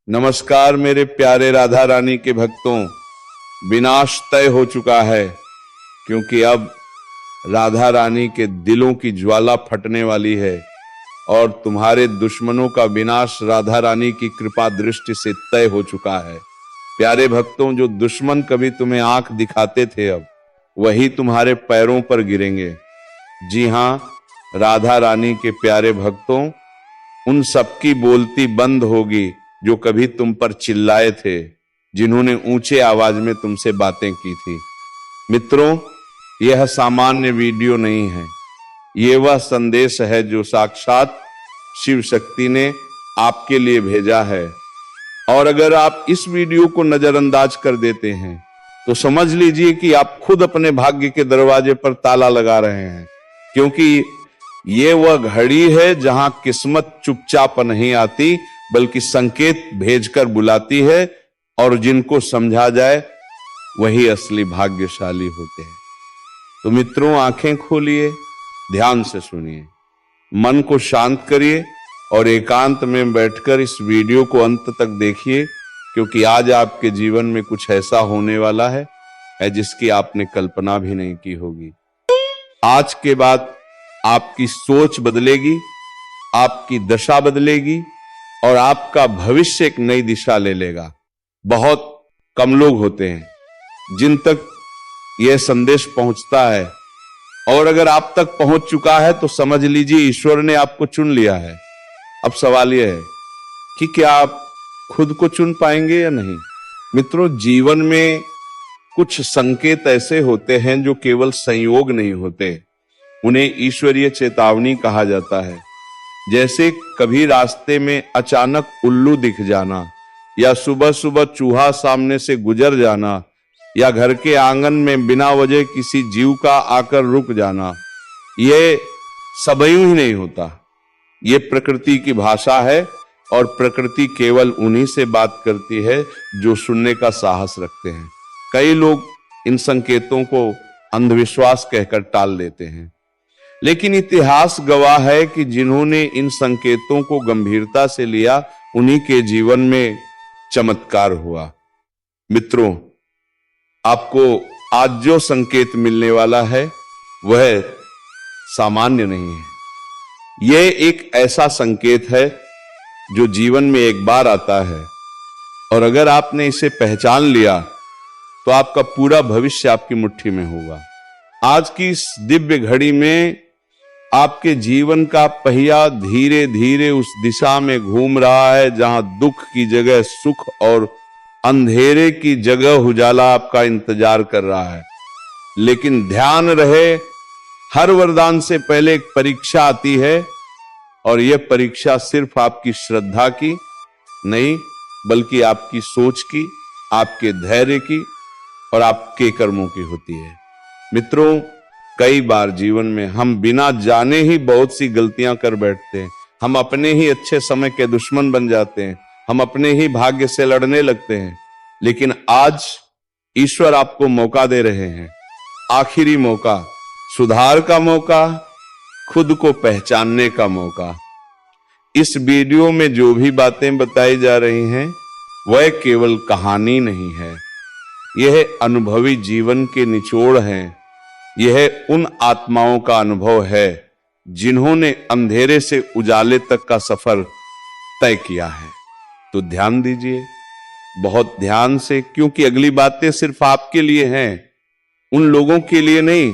नमस्कार मेरे प्यारे राधा रानी के भक्तों। विनाश तय हो चुका है, क्योंकि अब राधा रानी के दिलों की ज्वाला फटने वाली है और तुम्हारे दुश्मनों का विनाश राधा रानी की कृपा दृष्टि से तय हो चुका है। प्यारे भक्तों, जो दुश्मन कभी तुम्हें आंख दिखाते थे, अब वही तुम्हारे पैरों पर गिरेंगे। जी हां, राधा रानी के प्यारे भक्तों, उन सबकी बोलती बंद होगी जो कभी तुम पर चिल्लाए थे, जिन्होंने ऊंचे आवाज में तुमसे बातें की थी। मित्रों, यह सामान्य वीडियो नहीं है, यह वह संदेश है जो साक्षात शिव शक्ति ने आपके लिए भेजा है। और अगर आप इस वीडियो को नजरअंदाज कर देते हैं तो समझ लीजिए कि आप खुद अपने भाग्य के दरवाजे पर ताला लगा रहे हैं, क्योंकि ये वह घड़ी है जहां किस्मत चुपचाप नहीं आती, बल्कि संकेत भेजकर बुलाती है, और जिनको समझा जाए वही असली भाग्यशाली होते हैं। तो मित्रों, आंखें खोलिए, ध्यान से सुनिए, मन को शांत करिए और एकांत में बैठकर इस वीडियो को अंत तक देखिए, क्योंकि आज आपके जीवन में कुछ ऐसा होने वाला है जिसकी आपने कल्पना भी नहीं की होगी। आज के बाद आपकी सोच बदलेगी, आपकी दशा बदलेगी और आपका भविष्य एक नई दिशा ले लेगा। बहुत कम लोग होते हैं जिन तक यह संदेश पहुंचता है, और अगर आप तक पहुंच चुका है तो समझ लीजिए ईश्वर ने आपको चुन लिया है। अब सवाल यह है कि क्या आप खुद को चुन पाएंगे या नहीं। मित्रों, जीवन में कुछ संकेत ऐसे होते हैं जो केवल संयोग नहीं होते, उन्हें ईश्वरीय चेतावनी कहा जाता है। जैसे कभी रास्ते में अचानक उल्लू दिख जाना, या सुबह सुबह चूहा सामने से गुजर जाना, या घर के आंगन में बिना वजह किसी जीव का आकर रुक जाना। ये सब यूं ही नहीं होता, ये प्रकृति की भाषा है, और प्रकृति केवल उन्हीं से बात करती है जो सुनने का साहस रखते हैं। कई लोग इन संकेतों को अंधविश्वास कहकर टाल देते हैं, लेकिन इतिहास गवाह है कि जिन्होंने इन संकेतों को गंभीरता से लिया, उन्हीं के जीवन में चमत्कार हुआ। मित्रों, आपको आज जो संकेत मिलने वाला है वह सामान्य नहीं है। यह एक ऐसा संकेत है जो जीवन में एक बार आता है, और अगर आपने इसे पहचान लिया तो आपका पूरा भविष्य आपकी मुट्ठी में होगा। आज की इस दिव्य घड़ी में आपके जीवन का पहिया धीरे धीरे उस दिशा में घूम रहा है जहां दुख की जगह सुख और अंधेरे की जगह उजाला आपका इंतजार कर रहा है। लेकिन ध्यान रहे, हर वरदान से पहले एक परीक्षा आती है, और यह परीक्षा सिर्फ आपकी श्रद्धा की नहीं, बल्कि आपकी सोच की, आपके धैर्य की और आपके कर्मों की होती है। मित्रों, कई बार जीवन में हम बिना जाने ही बहुत सी गलतियां कर बैठते हैं। हम अपने ही अच्छे समय के दुश्मन बन जाते हैं, हम अपने ही भाग्य से लड़ने लगते हैं। लेकिन आज ईश्वर आपको मौका दे रहे हैं, आखिरी मौका, सुधार का मौका, खुद को पहचानने का मौका। इस वीडियो में जो भी बातें बताई जा रही हैं वह केवल कहानी नहीं है, यह अनुभवी जीवन के निचोड़ हैं। यह उन आत्माओं का अनुभव है जिन्होंने अंधेरे से उजाले तक का सफर तय किया है। तो ध्यान दीजिए, बहुत ध्यान से, क्योंकि अगली बातें सिर्फ आपके लिए हैं, उन लोगों के लिए नहीं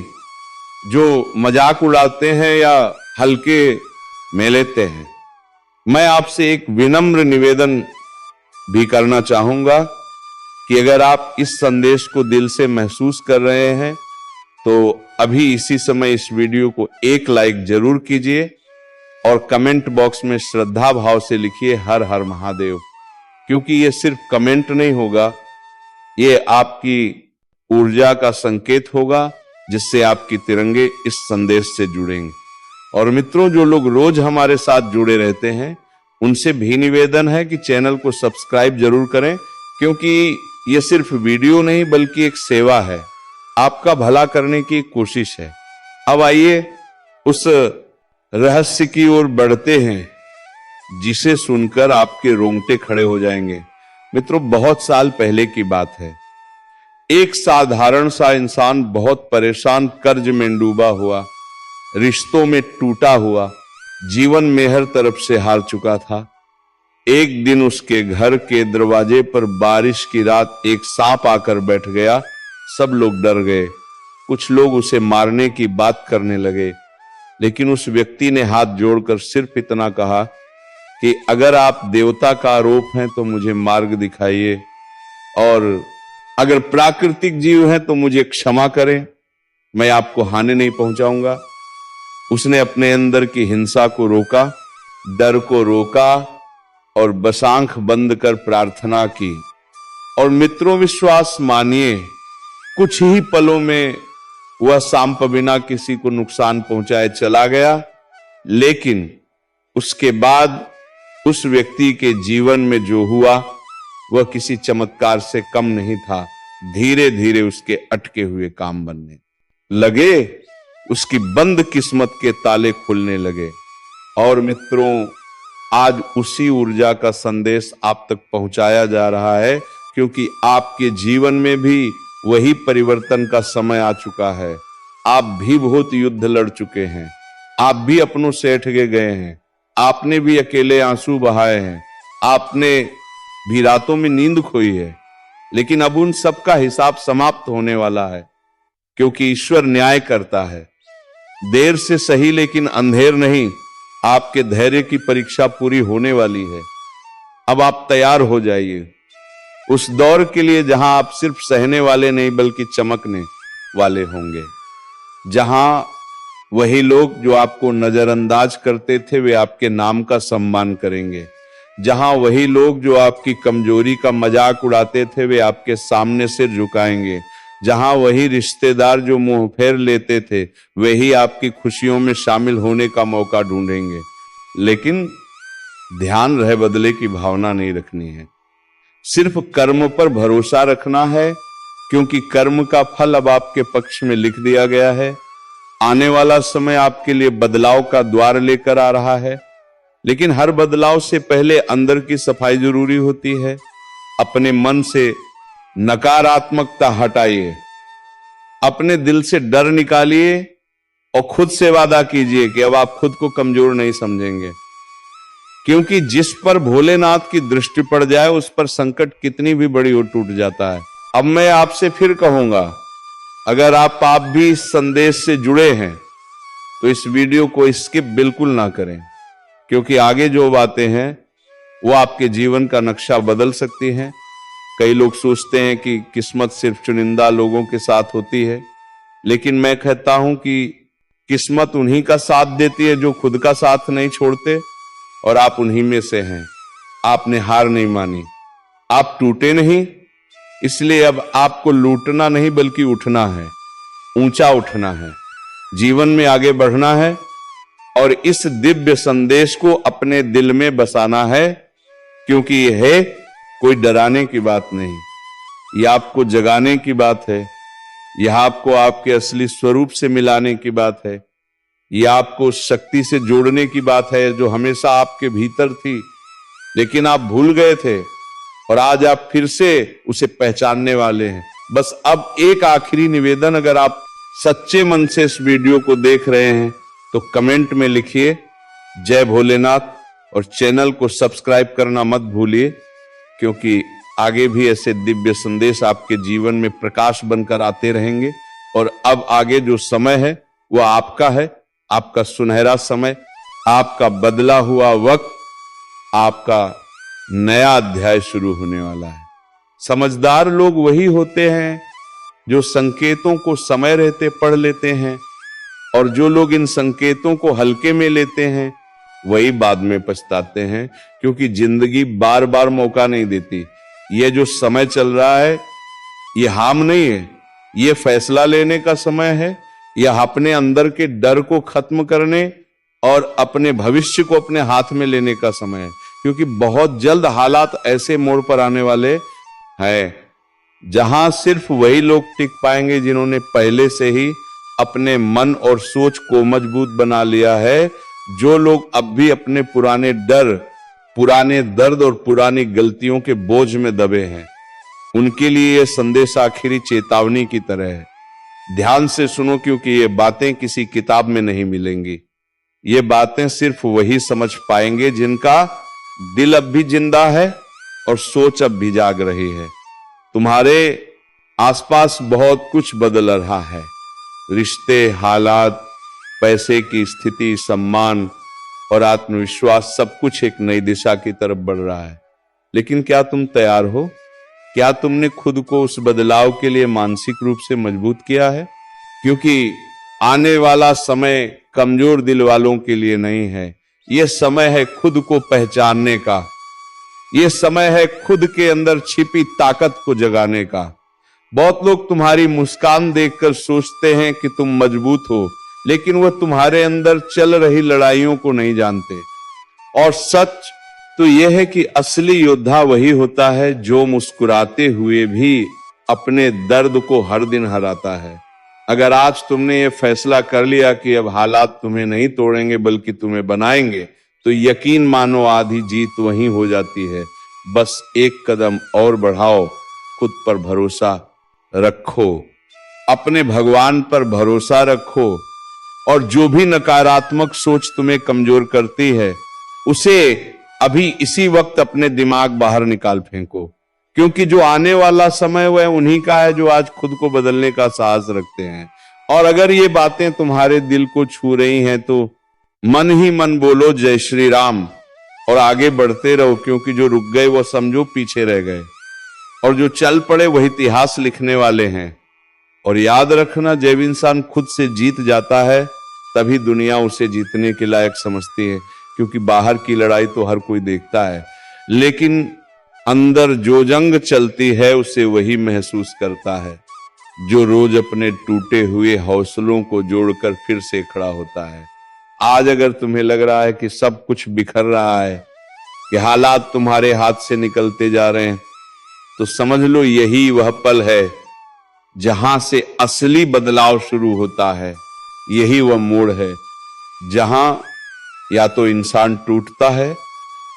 जो मजाक उड़ाते हैं या हल्के में लेते हैं। मैं आपसे एक विनम्र निवेदन भी करना चाहूंगा कि अगर आप इस संदेश को दिल से महसूस कर रहे हैं तो अभी इसी समय इस वीडियो को एक लाइक जरूर कीजिए, और कमेंट बॉक्स में श्रद्धा भाव से लिखिए हर हर महादेव। क्योंकि ये सिर्फ कमेंट नहीं होगा, ये आपकी ऊर्जा का संकेत होगा, जिससे आपकी तिरंगे इस संदेश से जुड़ेंगे। और मित्रों, जो लोग रोज हमारे साथ जुड़े रहते हैं, उनसे भी निवेदन है कि चैनल को सब्सक्राइब जरूर करें, क्योंकि ये सिर्फ वीडियो नहीं बल्कि एक सेवा है, आपका भला करने की कोशिश है। अब आइए उस रहस्य की ओर बढ़ते हैं जिसे सुनकर आपके रोंगटे खड़े हो जाएंगे। मित्रों, बहुत साल पहले की बात है। एक साधारण सा इंसान बहुत परेशान, कर्ज में डूबा हुआ, रिश्तों में टूटा हुआ, जीवन में हर तरफ से हार चुका था। एक दिन उसके घर के दरवाजे पर बारिश की रात एक सांप आकर बैठ गया। सब लोग डर गए। कुछ लोग उसे मारने की बात करने लगे, लेकिन उस व्यक्ति ने हाथ जोड़कर सिर्फ इतना कहा कि अगर आप देवता का आरोप हैं तो मुझे मार्ग दिखाइए, और अगर प्राकृतिक जीव हैं तो मुझे क्षमा करें, मैं आपको हानि नहीं पहुंचाऊंगा। उसने अपने अंदर की हिंसा को रोका, डर को रोका और बस आंख बंद कर प्रार्थना की। और मित्रों, विश्वास मानिए, कुछ ही पलों में वह सांप बिना किसी को नुकसान पहुंचाए चला गया। लेकिन उसके बाद उस व्यक्ति के जीवन में जो हुआ वह किसी चमत्कार से कम नहीं था। धीरे धीरे उसके अटके हुए काम बनने लगे, उसकी बंद किस्मत के ताले खुलने लगे। और मित्रों, आज उसी ऊर्जा का संदेश आप तक पहुंचाया जा रहा है, क्योंकि आपके जीवन में भी वही परिवर्तन का समय आ चुका है। आप भी बहुत युद्ध लड़ चुके हैं, आप भी अपनों से अटके गए हैं, आपने भी अकेले आंसू बहाए हैं, आपने भी रातों में नींद खोई है। लेकिन अब उन सब का हिसाब समाप्त होने वाला है, क्योंकि ईश्वर न्याय करता है। देर से सही लेकिन अंधेर नहीं, आपके धैर्य की परीक्षा पूरी होने वाली है। अब आप तैयार हो जाइए उस दौर के लिए जहां आप सिर्फ सहने वाले नहीं बल्कि चमकने वाले होंगे। जहां वही लोग जो आपको नजरअंदाज करते थे वे आपके नाम का सम्मान करेंगे। जहां वही लोग जो आपकी कमजोरी का मजाक उड़ाते थे वे आपके सामने सिर झुकाएंगे। जहां वही रिश्तेदार जो मुंह फेर लेते थे वही आपकी खुशियों में शामिल होने का मौका ढूंढेंगे। लेकिन ध्यान रहे, बदले की भावना नहीं रखनी है, सिर्फ कर्म पर भरोसा रखना है, क्योंकि कर्म का फल अब आपके पक्ष में लिख दिया गया है। आने वाला समय आपके लिए बदलाव का द्वार लेकर आ रहा है, लेकिन हर बदलाव से पहले अंदर की सफाई जरूरी होती है। अपने मन से नकारात्मकता हटाइए, अपने दिल से डर निकालिए और खुद से वादा कीजिए कि अब आप खुद को कमजोर नहीं समझेंगे, क्योंकि जिस पर भोलेनाथ की दृष्टि पड़ जाए उस पर संकट कितनी भी बड़ी हो टूट जाता है। अब मैं आपसे फिर कहूंगा, अगर आप भी इस संदेश से जुड़े हैं तो इस वीडियो को स्किप बिल्कुल ना करें, क्योंकि आगे जो बातें हैं वो आपके जीवन का नक्शा बदल सकती हैं। कई लोग सोचते हैं कि किस्मत सिर्फ चुनिंदा लोगों के साथ होती है, लेकिन मैं कहता हूं कि किस्मत उन्हीं का साथ देती है जो खुद का साथ नहीं छोड़ते, और आप उन्हीं में से हैं। आपने हार नहीं मानी, आप टूटे नहीं, इसलिए अब आपको लूटना नहीं बल्कि उठना है, ऊंचा उठना है, जीवन में आगे बढ़ना है और इस दिव्य संदेश को अपने दिल में बसाना है, क्योंकि यह है कोई डराने की बात नहीं, यह आपको जगाने की बात है, यह आपको आपके असली स्वरूप से मिलाने की बात है, यह आपको शक्ति से जोड़ने की बात है जो हमेशा आपके भीतर थी लेकिन आप भूल गए थे, और आज आप फिर से उसे पहचानने वाले हैं। बस अब एक आखिरी निवेदन, अगर आप सच्चे मन से इस वीडियो को देख रहे हैं तो कमेंट में लिखिए जय भोलेनाथ, और चैनल को सब्सक्राइब करना मत भूलिए, क्योंकि आगे भी ऐसे दिव्य संदेश आपके जीवन में प्रकाश बनकर आते रहेंगे। और अब आगे जो समय है वह आपका है, आपका सुनहरा समय, आपका बदला हुआ वक्त, आपका नया अध्याय शुरू होने वाला है। समझदार लोग वही होते हैं जो संकेतों को समय रहते पढ़ लेते हैं, और जो लोग इन संकेतों को हल्के में लेते हैं वही बाद में पछताते हैं, क्योंकि जिंदगी बार बार मौका नहीं देती। ये जो समय चल रहा है ये हाम नहीं है, ये फैसला लेने का समय है, यह अपने अंदर के डर को खत्म करने और अपने भविष्य को अपने हाथ में लेने का समय है, क्योंकि बहुत जल्द हालात ऐसे मोड़ पर आने वाले हैं जहां सिर्फ वही लोग टिक पाएंगे जिन्होंने पहले से ही अपने मन और सोच को मजबूत बना लिया है। जो लोग अब भी अपने पुराने डर पुराने दर्द और पुरानी गलतियों के बोझ में दबे हैं, उनके लिए यह संदेश आखिरी चेतावनी की तरह है। ध्यान से सुनो, क्योंकि ये बातें किसी किताब में नहीं मिलेंगी। ये बातें सिर्फ वही समझ पाएंगे जिनका दिल अब भी जिंदा है और सोच अब भी जाग रही है। तुम्हारे आसपास बहुत कुछ बदल रहा है, रिश्ते, हालात, पैसे की स्थिति, सम्मान और आत्मविश्वास, सब कुछ एक नई दिशा की तरफ बढ़ रहा है। लेकिन क्या तुम तैयार हो? क्या तुमने खुद को उस बदलाव के लिए मानसिक रूप से मजबूत किया है? क्योंकि आने वाला समय कमजोर दिल वालों के लिए नहीं है। यह समय है खुद को पहचानने का, यह समय है खुद के अंदर छिपी ताकत को जगाने का। बहुत लोग तुम्हारी मुस्कान देखकर सोचते हैं कि तुम मजबूत हो, लेकिन वह तुम्हारे अंदर चल रही लड़ाइयों को नहीं जानते। और सच तो यह है कि असली योद्धा वही होता है जो मुस्कुराते हुए भी अपने दर्द को हर दिन हराता है। अगर आज तुमने ये फैसला कर लिया कि अब हालात तुम्हें नहीं तोड़ेंगे बल्कि तुम्हें बनाएंगे, तो यकीन मानो आधी जीत वहीं हो जाती है। बस एक कदम और बढ़ाओ, खुद पर भरोसा रखो, अपने भगवान पर भरोसा रखो, और जो भी नकारात्मक सोच तुम्हें कमजोर करती है उसे अभी इसी वक्त अपने दिमाग बाहर निकाल फेंको। क्योंकि जो आने वाला समय वह उन्हीं का है जो आज खुद को बदलने का साहस रखते हैं। और अगर ये बातें तुम्हारे दिल को छू रही हैं तो मन ही मन बोलो जय श्री राम और आगे बढ़ते रहो। क्योंकि जो रुक गए वो समझो पीछे रह गए, और जो चल पड़े वही इतिहास लिखने वाले हैं। और याद रखना, जब इंसान खुद से जीत जाता है तभी दुनिया उसे जीतने के लायक समझती है। क्योंकि बाहर की लड़ाई तो हर कोई देखता है, लेकिन अंदर जो जंग चलती है उसे वही महसूस करता है जो रोज अपने टूटे हुए हौसलों को जोड़कर फिर से खड़ा होता है। आज अगर तुम्हें लग रहा है कि सब कुछ बिखर रहा है, कि हालात तुम्हारे हाथ से निकलते जा रहे हैं, तो समझ लो यही वह पल है जहां से असली बदलाव शुरू होता है। यही वह मोड़ है जहां या तो इंसान टूटता है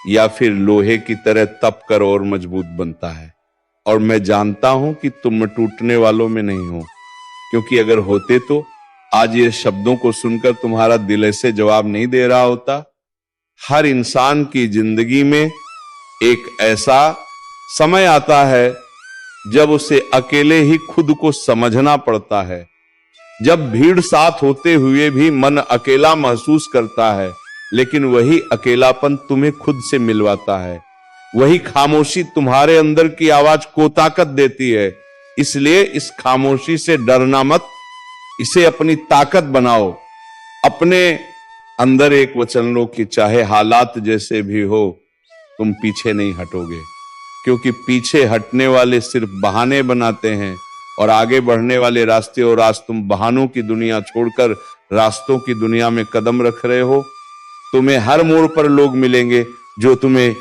या फिर लोहे की तरह तप कर और मजबूत बनता है। और मैं जानता हूं कि तुम टूटने वालों में नहीं हो, क्योंकि अगर होते तो आज ये शब्दों को सुनकर तुम्हारा दिल ऐसे जवाब नहीं दे रहा होता। हर इंसान की जिंदगी में एक ऐसा समय आता है जब उसे अकेले ही खुद को समझना पड़ता है। जब भीड़ साथ होते हुए भी मन अकेला महसूस करता है, लेकिन वही अकेलापन तुम्हें खुद से मिलवाता है। वही खामोशी तुम्हारे अंदर की आवाज को ताकत देती है। इसलिए इस खामोशी से डरना मत, इसे अपनी ताकत बनाओ। अपने अंदर एक वचन लो कि चाहे हालात जैसे भी हो, तुम पीछे नहीं हटोगे। क्योंकि पीछे हटने वाले सिर्फ बहाने बनाते हैं, और आगे बढ़ने वाले रास्ते, और आज तुम बहानों की दुनिया छोड़कर रास्तों की दुनिया में कदम रख रहे हो। तुम्हें हर मोड़ पर लोग मिलेंगे जो तुम्हें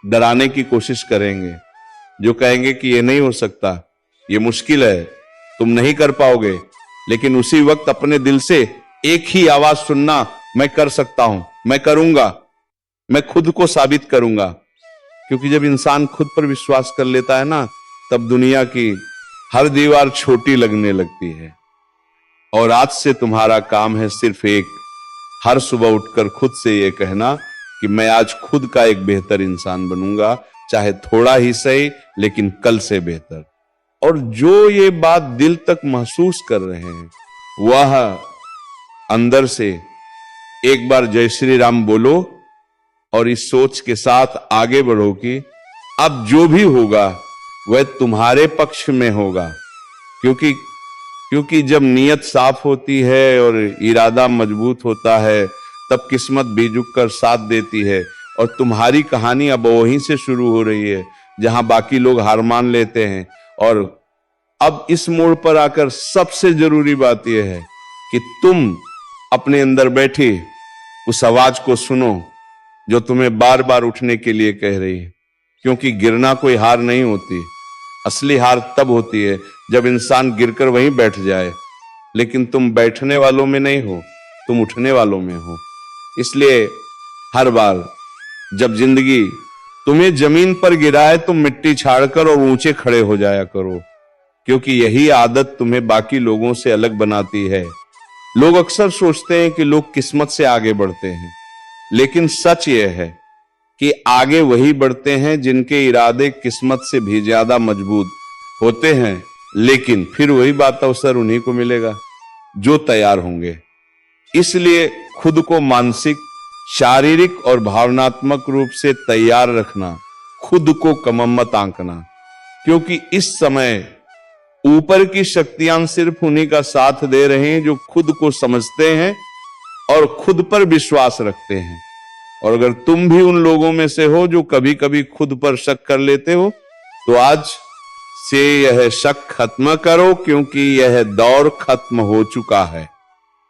डराने की कोशिश करेंगे, जो कहेंगे कि ये नहीं हो सकता, ये मुश्किल है, तुम नहीं कर पाओगे। लेकिन उसी वक्त अपने दिल से एक ही आवाज सुनना, मैं कर सकता हूं, मैं करूंगा, मैं खुद को साबित करूंगा। क्योंकि जब इंसान खुद पर विश्वास कर लेता है ना, तब दुनिया की हर दीवार छोटी लगने लगती है। और आज से तुम्हारा काम है सिर्फ एक, हर सुबह उठकर खुद से यह कहना कि मैं आज खुद का एक बेहतर इंसान बनूंगा, चाहे थोड़ा ही सही, लेकिन कल से बेहतर। और जो ये बात दिल तक महसूस कर रहे हैं, वह अंदर से एक बार जय श्री राम बोलो, और इस सोच के साथ आगे बढ़ो कि अब जो भी होगा वह तुम्हारे पक्ष में होगा। क्योंकि जब नीयत साफ होती है और इरादा मजबूत होता है, तब किस्मत भी झुककर साथ देती है। और तुम्हारी कहानी अब वहीं से शुरू हो रही है जहां बाकी लोग हार मान लेते हैं। और अब इस मोड़ पर आकर सबसे जरूरी बात यह है कि तुम अपने अंदर बैठी उस आवाज को सुनो जो तुम्हें बार बार उठने के लिए कह रही है। क्योंकि गिरना कोई हार नहीं होती, असली हार तब होती है जब इंसान गिरकर वहीं बैठ जाए। लेकिन तुम बैठने वालों में नहीं हो, तुम उठने वालों में हो। इसलिए हर बार जब जिंदगी तुम्हें जमीन पर गिराए तो मिट्टी छाड़कर और ऊंचे खड़े हो जाया करो, क्योंकि यही आदत तुम्हें बाकी लोगों से अलग बनाती है। लोग अक्सर सोचते हैं कि लोग किस्मत से आगे बढ़ते हैं, लेकिन सच यह है कि आगे वही बढ़ते हैं जिनके इरादे किस्मत से भी ज्यादा मजबूत होते हैं। लेकिन फिर वही बात अवसर उन्हीं को मिलेगा जो तैयार होंगे। इसलिए खुद को मानसिक, शारीरिक और भावनात्मक रूप से तैयार रखना, खुद को कम मत आंकना, क्योंकि इस समय ऊपर की शक्तियां सिर्फ उन्हीं का साथ दे रहे हैं जो खुद को समझते हैं और खुद पर विश्वास रखते हैं। और अगर तुम भी उन लोगों में से हो जो कभी कभी खुद पर शक कर लेते हो, तो आज से यह शक खत्म करो, क्योंकि यह दौर खत्म हो चुका है।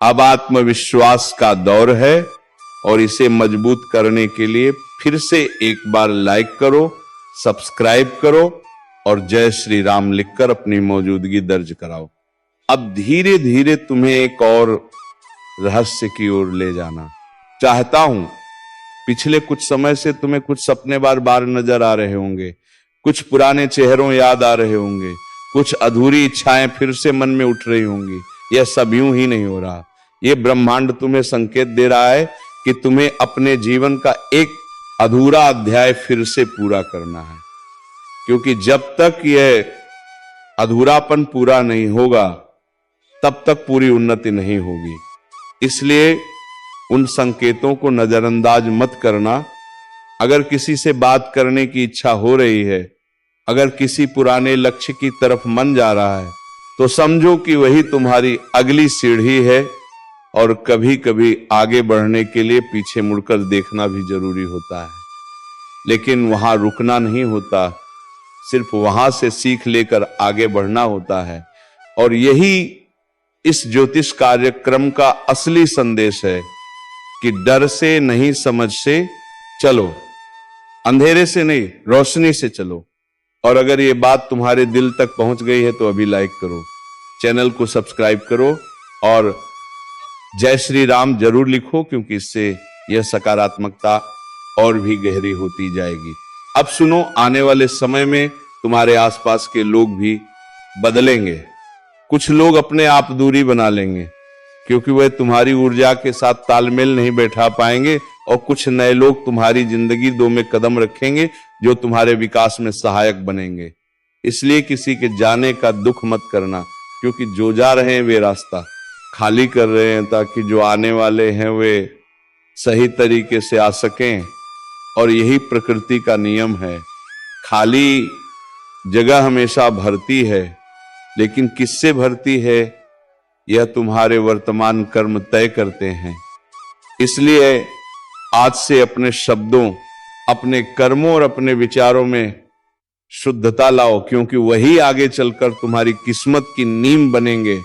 अब आत्मविश्वास का दौर है और इसे मजबूत करने के लिए फिर से एक बार लाइक करो, सब्सक्राइब करो और जय श्री राम लिखकर अपनी मौजूदगी दर्ज कराओ। अब धीरे धीरे तुम्हें एक और रहस्य की ओर ले जाना चाहता हूं। पिछले कुछ समय से तुम्हें कुछ सपने बार बार नजर आ रहे होंगे, कुछ पुराने चेहरों याद आ रहे होंगे, कुछ अधूरी इच्छाएं फिर से मन में उठ रही होंगी। यह सब यूं ही नहीं हो रहा। यह ब्रह्मांड तुम्हें संकेत दे रहा है कि तुम्हें अपने जीवन का एक अधूरा अध्याय फिर से पूरा करना है, क्योंकि जब तक यह अधूरापन पूरा नहीं होगा तब तक पूरी उन्नति नहीं होगी। इसलिए उन संकेतों को नजरअंदाज मत करना। अगर किसी से बात करने की इच्छा हो रही है, अगर किसी पुराने लक्ष्य की तरफ मन जा रहा है, तो समझो कि वही तुम्हारी अगली सीढ़ी है। और कभी कभी आगे बढ़ने के लिए पीछे मुड़कर देखना भी जरूरी होता है, लेकिन वहां रुकना नहीं होता, सिर्फ वहां से सीख लेकर आगे बढ़ना होता है। और यही इस ज्योतिष कार्यक्रम का असली संदेश है कि डर से नहीं, समझ से चलो, अंधेरे से नहीं, रोशनी से चलो। और अगर ये बात तुम्हारे दिल तक पहुंच गई है तो अभी लाइक करो, चैनल को सब्सक्राइब करो और जय श्री राम जरूर लिखो, क्योंकि इससे यह सकारात्मकता और भी गहरी होती जाएगी। अब सुनो, आने वाले समय में तुम्हारे आसपास के लोग भी बदलेंगे। कुछ लोग अपने आप दूरी बना लेंगे, क्योंकि वह तुम्हारी ऊर्जा के साथ तालमेल नहीं बैठा पाएंगे। और कुछ नए लोग तुम्हारी जिंदगी दो में कदम रखेंगे, जो तुम्हारे विकास में सहायक बनेंगे। इसलिए किसी के जाने का दुख मत करना, क्योंकि जो जा रहे हैं वे रास्ता खाली कर रहे हैं, ताकि जो आने वाले हैं वे सही तरीके से आ सकें। और यही प्रकृति का नियम है। खाली जगह हमेशा भरती है, लेकिन किससे भरती है यह तुम्हारे वर्तमान कर्म तय करते हैं। इसलिए आज से अपने शब्दों, अपने कर्मों और अपने विचारों में शुद्धता लाओ, क्योंकि वही आगे चलकर तुम्हारी किस्मत की नींव बनेंगे।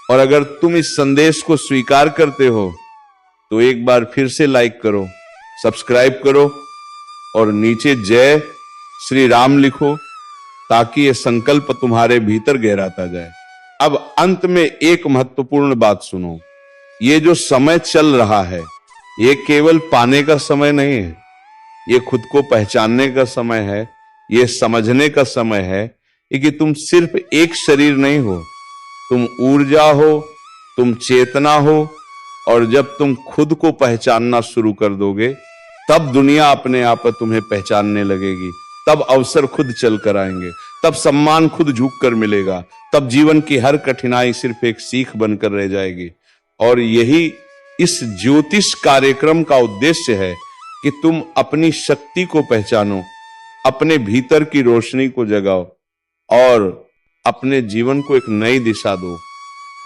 और अगर तुम इस संदेश को स्वीकार करते हो तो एक बार फिर से लाइक करो, सब्सक्राइब करो और नीचे जय श्री राम लिखो, ताकि यह संकल्प तुम्हारे भीतर गहराता जाए। अब अंत में एक महत्वपूर्ण बात सुनो। ये जो समय चल रहा है, ये केवल पाने का समय नहीं है, ये खुद को पहचानने का समय है, ये समझने का समय है कि तुम सिर्फ एक शरीर नहीं हो, तुम ऊर्जा हो, तुम चेतना हो। और जब तुम खुद को पहचानना शुरू कर दोगे, तब दुनिया अपने आप तुम्हें पहचानने लगेगी, तब अवसर खुद चल कर आएंगे, तब सम्मान खुद झुक कर मिलेगा, तब जीवन की हर कठिनाई सिर्फ एक सीख बनकर रह जाएगी। और यही इस ज्योतिष कार्यक्रम का उद्देश्य है कि तुम अपनी शक्ति को पहचानो, अपने भीतर की रोशनी को जगाओ और अपने जीवन को एक नई दिशा दो।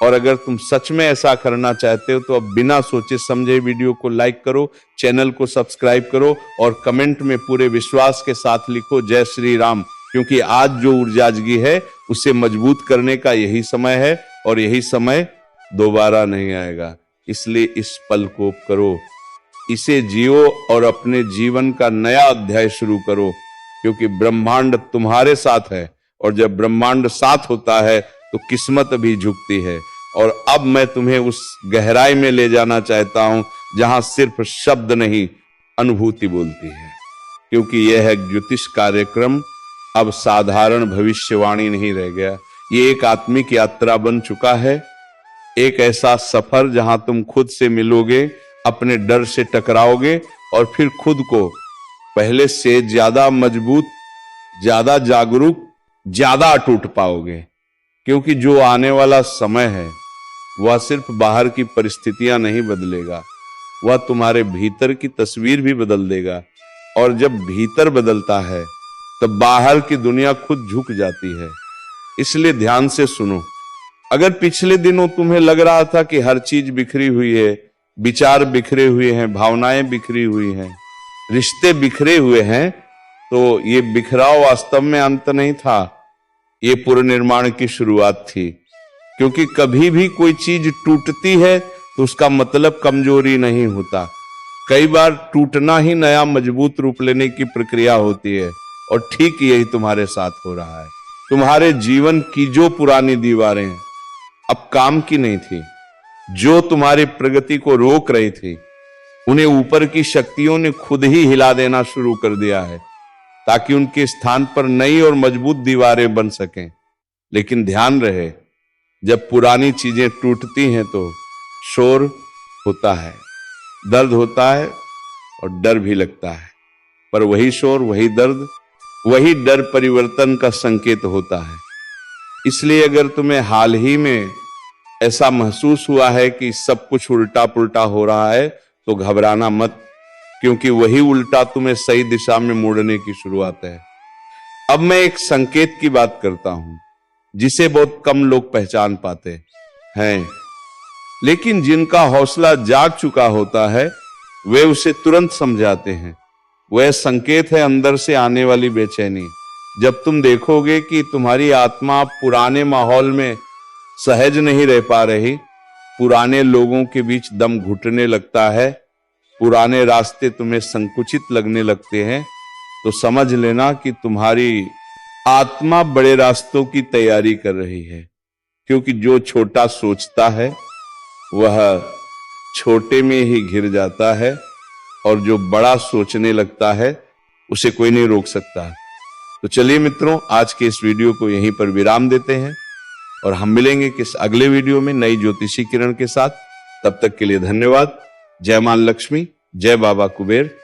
और अगर तुम सच में ऐसा करना चाहते हो तो अब बिना सोचे समझे वीडियो को लाइक करो, चैनल को सब्सक्राइब करो और कमेंट में पूरे विश्वास के साथ लिखो जय श्री राम, क्योंकि आज जो ऊर्जा जगी है उसे मजबूत करने का यही समय है और यही समय दोबारा नहीं आएगा। इसलिए इस पल को करो, इसे जियो और अपने जीवन का नया अध्याय शुरू करो, क्योंकि ब्रह्मांड तुम्हारे साथ है। और जब ब्रह्मांड साथ होता है तो किस्मत भी झुकती है। और अब मैं तुम्हें उस गहराई में ले जाना चाहता हूं जहां सिर्फ शब्द नहीं, अनुभूति बोलती है, क्योंकि यह एक ज्योतिष कार्यक्रम अब साधारण भविष्यवाणी नहीं रह गया। ये एक आत्मिक यात्रा बन चुका है, एक ऐसा सफर जहां तुम खुद से मिलोगे, अपने डर से टकराओगे और फिर खुद को पहले से ज्यादा मजबूत, ज्यादा जागरूक, ज्यादा अटूट पाओगे। क्योंकि जो आने वाला समय है वह सिर्फ बाहर की परिस्थितियां नहीं बदलेगा, वह तुम्हारे भीतर की तस्वीर भी बदल देगा। और जब भीतर बदलता है तब बाहर की दुनिया खुद झुक जाती है। इसलिए ध्यान से सुनो। अगर पिछले दिनों तुम्हें लग रहा था कि हर चीज बिखरी हुई है, विचार बिखरे हुए हैं, भावनाएं बिखरी हुई हैं, रिश्ते बिखरे हुए हैं, तो ये बिखराव वास्तव में अंत नहीं था, ये पुनर्निर्माण की शुरुआत थी। क्योंकि कभी भी कोई चीज टूटती है तो उसका मतलब कमजोरी नहीं होता। कई बार टूटना ही नया मजबूत रूप लेने की प्रक्रिया होती है, और ठीक यही तुम्हारे साथ हो रहा है। तुम्हारे जीवन की जो पुरानी दीवारें अब काम की नहीं थी, जो तुम्हारी प्रगति को रोक रही थी, उन्हें ऊपर की शक्तियों ने खुद ही हिला देना शुरू कर दिया है, ताकि उनके स्थान पर नई और मजबूत दीवारें बन सकें। लेकिन ध्यान रहे, जब पुरानी चीजें टूटती हैं तो शोर होता है, दर्द होता है और डर भी लगता है। पर वही शोर, वही दर्द, वही डर परिवर्तन का संकेत होता है। इसलिए अगर तुम्हें हाल ही में ऐसा महसूस हुआ है कि सब कुछ उल्टा पुल्टा हो रहा है, तो घबराना मत, क्योंकि वही उल्टा तुम्हें सही दिशा में मोड़ने की शुरुआत है। अब मैं एक संकेत की बात करता हूं, जिसे बहुत कम लोग पहचान पाते हैं, लेकिन जिनका हौसला जाग चुका होता है वे उसे तुरंत समझाते हैं। वह संकेत है अंदर से आने वाली बेचैनी। जब तुम देखोगे कि तुम्हारी आत्मा पुराने माहौल में सहज नहीं रह पा रही, पुराने लोगों के बीच दम घुटने लगता है, पुराने रास्ते तुम्हें संकुचित लगने लगते हैं, तो समझ लेना कि तुम्हारी आत्मा बड़े रास्तों की तैयारी कर रही है। क्योंकि जो छोटा सोचता है वह छोटे में ही घिर जाता है, और जो बड़ा सोचने लगता है उसे कोई नहीं रोक सकता। तो चलिए मित्रों, आज के इस वीडियो को यहीं पर विराम देते हैं, और हम मिलेंगे किस अगले वीडियो में नई ज्योतिषी किरण के साथ। तब तक के लिए धन्यवाद। जय मां लक्ष्मी, जय बाबा कुबेर।